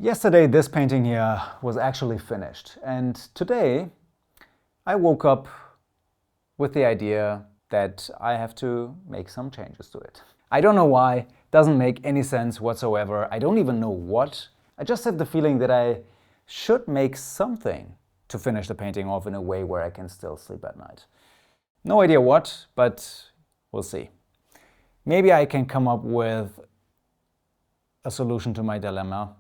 Yesterday this painting here was actually finished, and today I woke up with the idea that I have to make some changes to it. I don't know why, doesn't make any sense whatsoever, I don't even know what. I just have the feeling that I should make something to finish the painting off in a way where I can still sleep at night. No idea what, but we'll see. Maybe I can come up with a solution to my dilemma.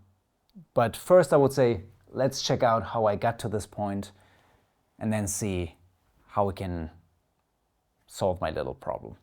But first I would say, let's check out how I got to this point and then see how we can solve my little problem.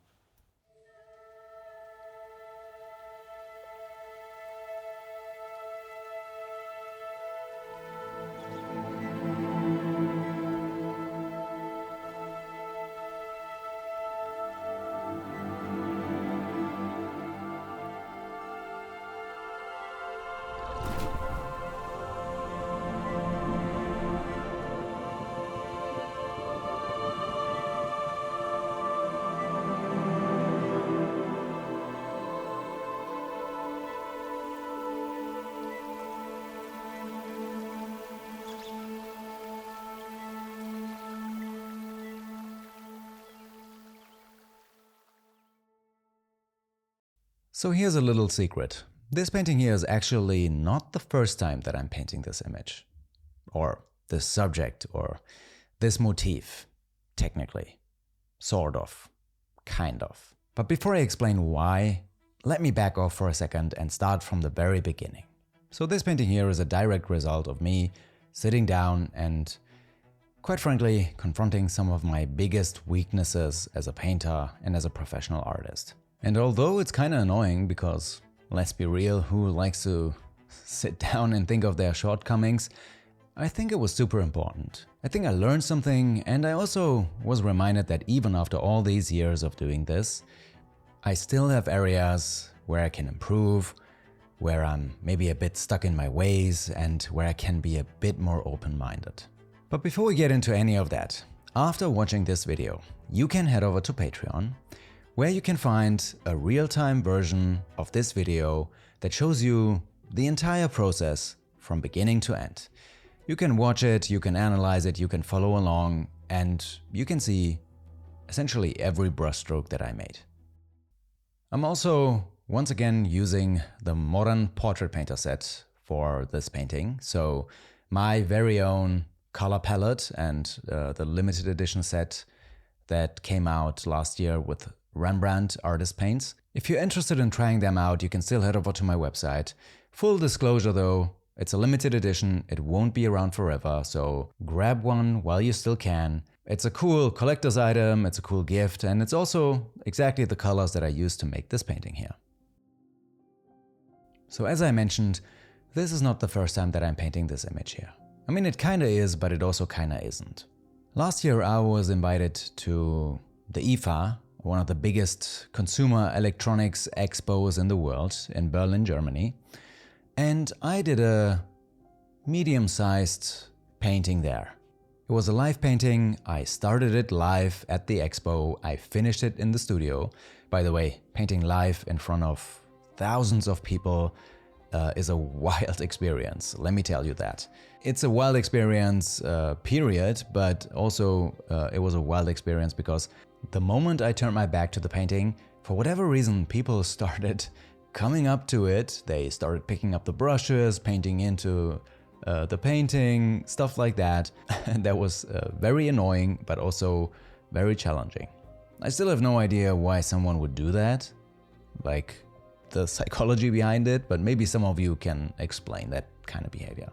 So here's a little secret. This painting here is actually not the first time that I'm painting this image, or this subject, or this motif, technically. Sort of. Kind of. But before I explain why, let me back off for a second and start from the very beginning. So this painting here is a direct result of me sitting down and, quite frankly, confronting some of my biggest weaknesses as a painter and as a professional artist. And although it's kinda annoying because, let's be real, who likes to sit down and think of their shortcomings, I think it was super important. I think I learned something, and I also was reminded that even after all these years of doing this, I still have areas where I can improve, where I'm maybe a bit stuck in my ways, and where I can be a bit more open-minded. But before we get into any of that, after watching this video, you can head over to Patreon, where you can find a real-time version of this video that shows you the entire process from beginning to end. You can watch it, you can analyze it, you can follow along, and you can see essentially every brushstroke that I made. I'm also once again using the Modern Portrait Painter set for this painting, so my very own color palette and the limited edition set that came out last year with Rembrandt artist paints. If you're interested in trying them out, you can still head over to my website. Full disclosure though, it's a limited edition, it won't be around forever, so grab one while you still can. It's a cool collector's item, it's a cool gift, and it's also exactly the colors that I used to make this painting here. So as I mentioned, this is not the first time that I'm painting this image here. I mean, it kinda is, but it also kinda isn't. Last year I was invited to the IFA, one of the biggest consumer electronics expos in the world, in Berlin, Germany. And I did a medium-sized painting there. It was a live painting, I started it live at the expo, I finished it in the studio. By the way, painting live in front of thousands of people is a wild experience, let me tell you that. It's a wild experience, period, but also it was a wild experience because the moment I turned my back to the painting, for whatever reason, people started coming up to it. They started picking up the brushes, painting into the painting, stuff like that. And that was very annoying, but also very challenging. I still have no idea why someone would do that, like the psychology behind it, but maybe some of you can explain that kind of behavior.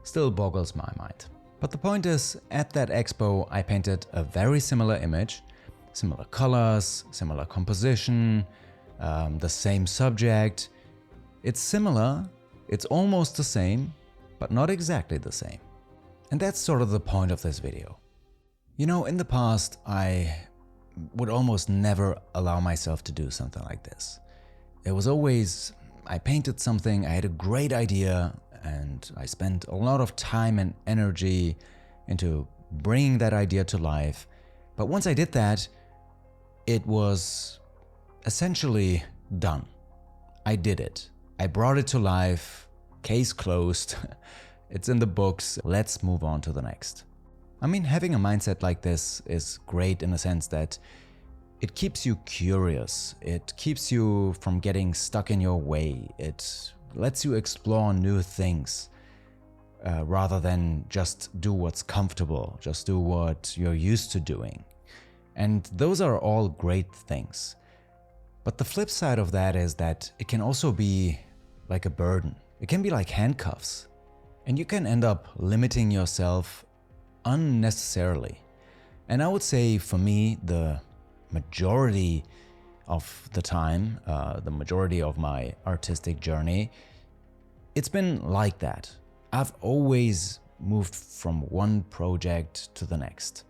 Still boggles my mind. But the point is, at that expo, I painted a very similar image. Similar colors, similar composition, the same subject. It's similar, it's almost the same, but not exactly the same. And that's sort of the point of this video. You know, in the past, I would almost never allow myself to do something like this. It was always, I painted something, I had a great idea, and I spent a lot of time and energy into bringing that idea to life. But once I did that, it was essentially done. I did it. I brought it to life case closed, it's in the books, let's move on to the next. I mean, having a mindset like this is great in a sense that it keeps you curious, it keeps you from getting stuck in your way, it lets you explore new things rather than just do what's comfortable, just do what you're used to doing. And those are all great things. But the flip side of that is that it can also be like a burden. It can be like handcuffs. And you can end up limiting yourself unnecessarily. And I would say for me, the majority of the time, the majority of my artistic journey, it's been like that. I've always moved from one project to the next.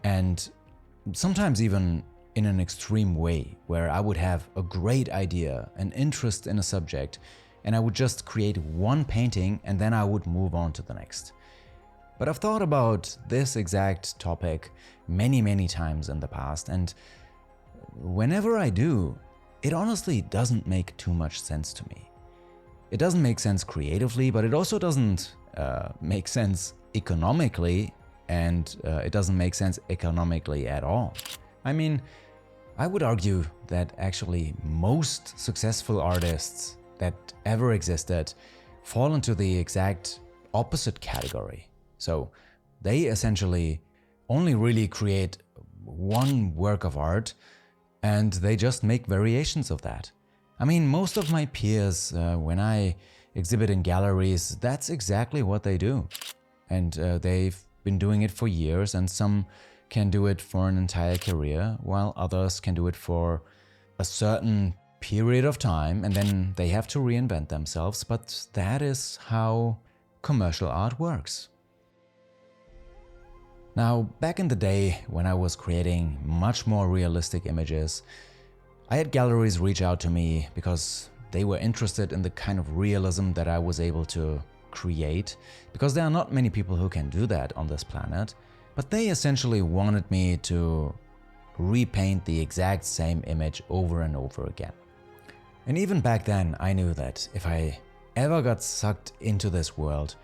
And sometimes even in an extreme way, where I would have a great idea, an interest in a subject, and I would just create one painting and then I would move on to the next. But I've thought about this exact topic many times in the past, and whenever I do, it honestly doesn't make too much sense to me. It doesn't make sense creatively, but it also doesn't make sense economically, and it doesn't make sense economically at all. I mean, I would argue that actually most successful artists that ever existed fall into the exact opposite category. So they essentially only really create one work of art and they just make variations of that. I mean, most of my peers, when I exhibit in galleries, that's exactly what they do. And they've been doing it for years, and some can do it for an entire career, while others can do it for a certain period of time and then they have to reinvent themselves. But that is how commercial art works. Now, back in the day when I was creating much more realistic images, I had galleries reach out to me because they were interested in the kind of realism that I was able to create, because there are not many people who can do that on this planet. But they essentially wanted me to repaint the exact same image over and over again. And even back then, I knew that if I ever got sucked into this world,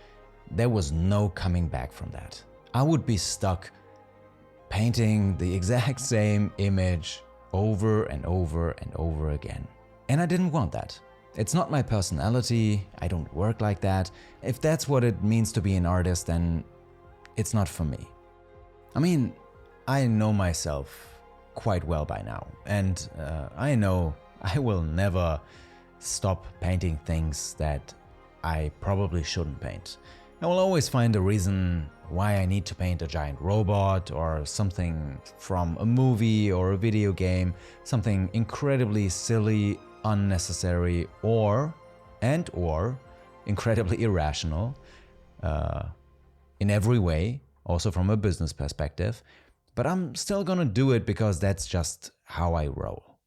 there was no coming back from that. I would be stuck painting the exact same image over and over and over again. And I didn't want that. It's not my personality, I don't work like that. If that's what it means to be an artist, then it's not for me. I mean, I know myself quite well by now, and I know I will never stop painting things that I probably shouldn't paint. I will always find a reason why I need to paint a giant robot or something from a movie or a video game, something incredibly silly, unnecessary, or incredibly irrational in every way. Also from a business perspective, but I'm still gonna do it because that's just how I roll.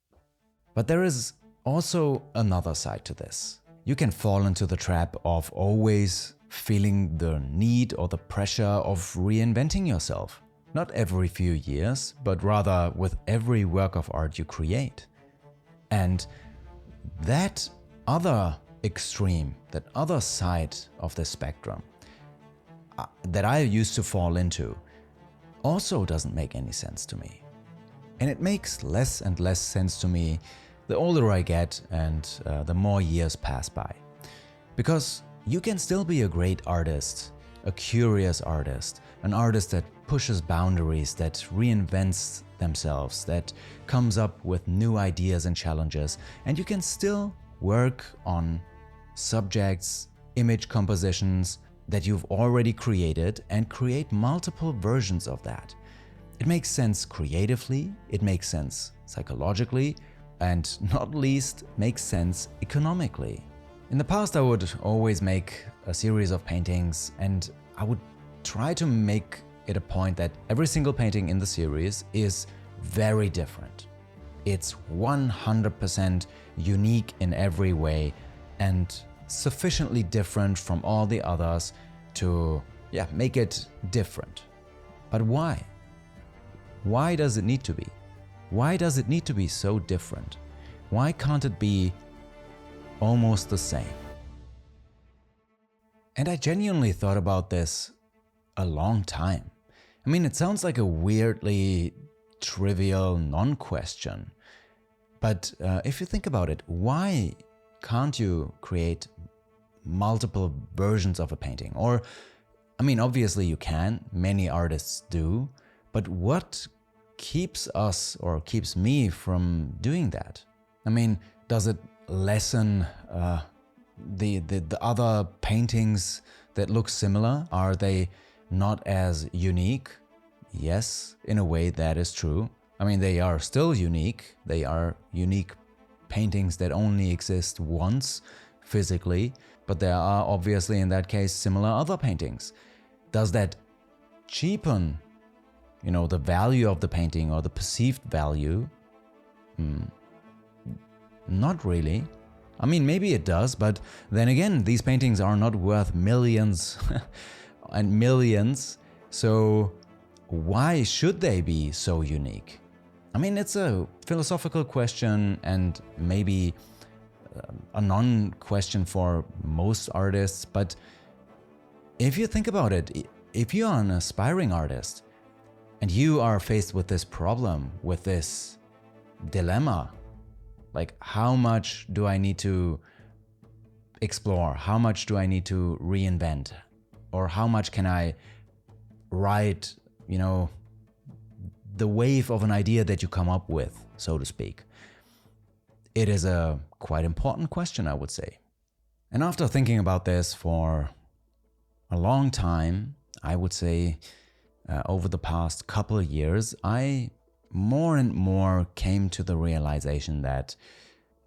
But there is also another side to this. You can fall into the trap of always feeling the need or the pressure of reinventing yourself. Not every few years, but rather with every work of art you create. And that other extreme, that other side of the spectrum, that I used to fall into also doesn't make any sense to me. And it makes less and less sense to me the older I get and the more years pass by. Because you can still be a great artist, a curious artist, an artist that pushes boundaries, that reinvents themselves, that comes up with new ideas and challenges, and you can still work on subjects, image compositions, that you've already created and create multiple versions of that. It makes sense creatively, it makes sense psychologically, and not least makes sense economically. In the past, I would always make a series of paintings and I would try to make it a point that every single painting in the series is very different. It's 100% unique in every way and sufficiently different from all the others to make it different. But why? Why does it need to be? Why does it need to be so different? Why can't it be almost the same? And I genuinely thought about this a long time. I mean, it sounds like a weirdly trivial non-question. But if you think about it, why can't you create multiple versions of a painting? Or, I mean, obviously you can, many artists do, but what keeps us or keeps me from doing that? I mean, does it lessen the other paintings that look similar? Are they not as unique? Yes, in a way that is true. I mean, they are still unique. They are unique paintings that only exist once physically, but there are obviously in that case similar other paintings. Does that cheapen, the value of the painting or the perceived value? Not really. I mean, maybe it does, but then again, these paintings are not worth millions and millions, so why should they be so unique? I mean, it's a philosophical question and maybe a non-question for most artists, but if you think about it, if you are an aspiring artist and you are faced with this problem, with this dilemma, like how much do I need to explore? How much do I need to reinvent? Or how much can I ride, the wave of an idea that you come up with, so to speak? It is a quite important question, I would say. And after thinking about this for a long time, I would say over the past couple of years, I more and more came to the realization that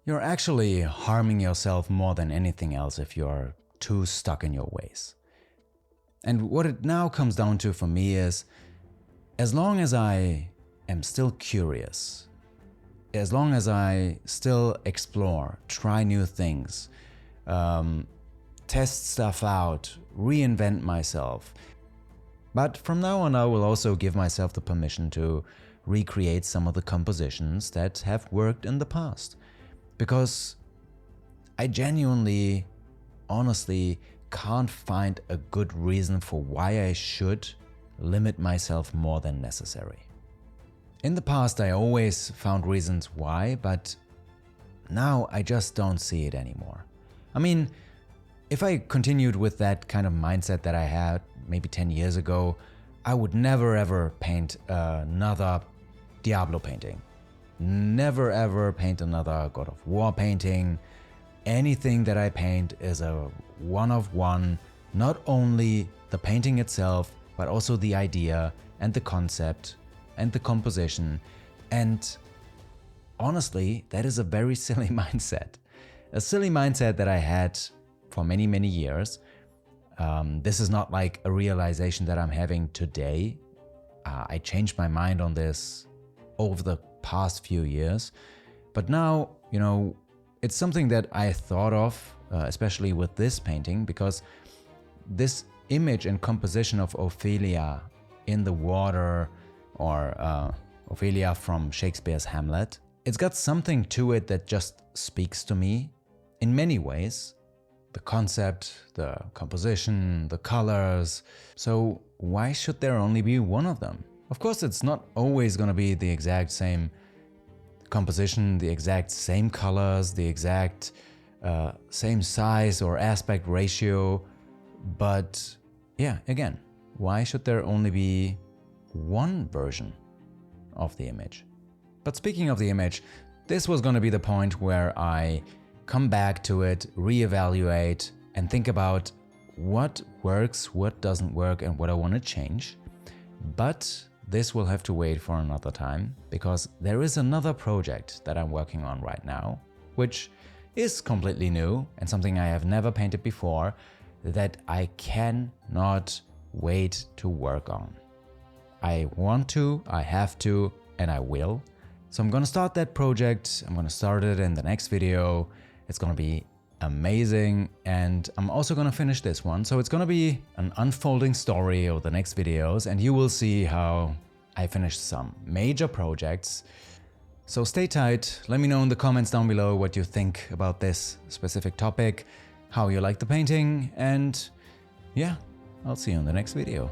you're actually harming yourself more than anything else if you're too stuck in your ways. And what it now comes down to for me is, as long as I am still curious, as long as I still explore, try new things, test stuff out, reinvent myself. But from now on, I will also give myself the permission to recreate some of the compositions that have worked in the past. Because I genuinely, honestly, can't find a good reason for why I should limit myself more than necessary. In the past, I always found reasons why, but now I just don't see it anymore. I mean, if I continued with that kind of mindset that I had maybe 10 years ago, I would never ever paint another Diablo painting. Never ever paint another God of War painting. Anything that I paint is a one of one, not only the painting itself, but also the idea and the concept and the composition. And honestly, that is a very silly mindset. A silly mindset that I had for many, many years. This is not like a realization that I'm having today. I changed my mind on this over the past few years. But now, it's something that I thought of, especially with this painting, because this image and composition of Ophelia in the water, or Ophelia from Shakespeare's Hamlet, it's got something to it that just speaks to me in many ways. The concept, the composition, the colors. So why should there only be one of them? Of course, it's not always going to be the exact same composition, the exact same colors, the exact same size or aspect ratio. But yeah, again, why should there only be one version of the image? But speaking of the image, this was going to be the point where I come back to it, reevaluate, and think about what works, what doesn't work, and what I want to change. But this will have to wait for another time, because there is another project that I'm working on right now, which is completely new and something I have never painted before, that I cannot wait to work on. I want to, I have to, and I will. So I'm gonna start that project. I'm gonna start it in the next video. It's gonna be amazing, and I'm also gonna finish this one. So it's gonna be an unfolding story over the next videos, and you will see how I finish some major projects. So stay tight. Let me know in the comments down below what you think about this specific topic, how you like the painting, and Yeah, I'll see you in the next video.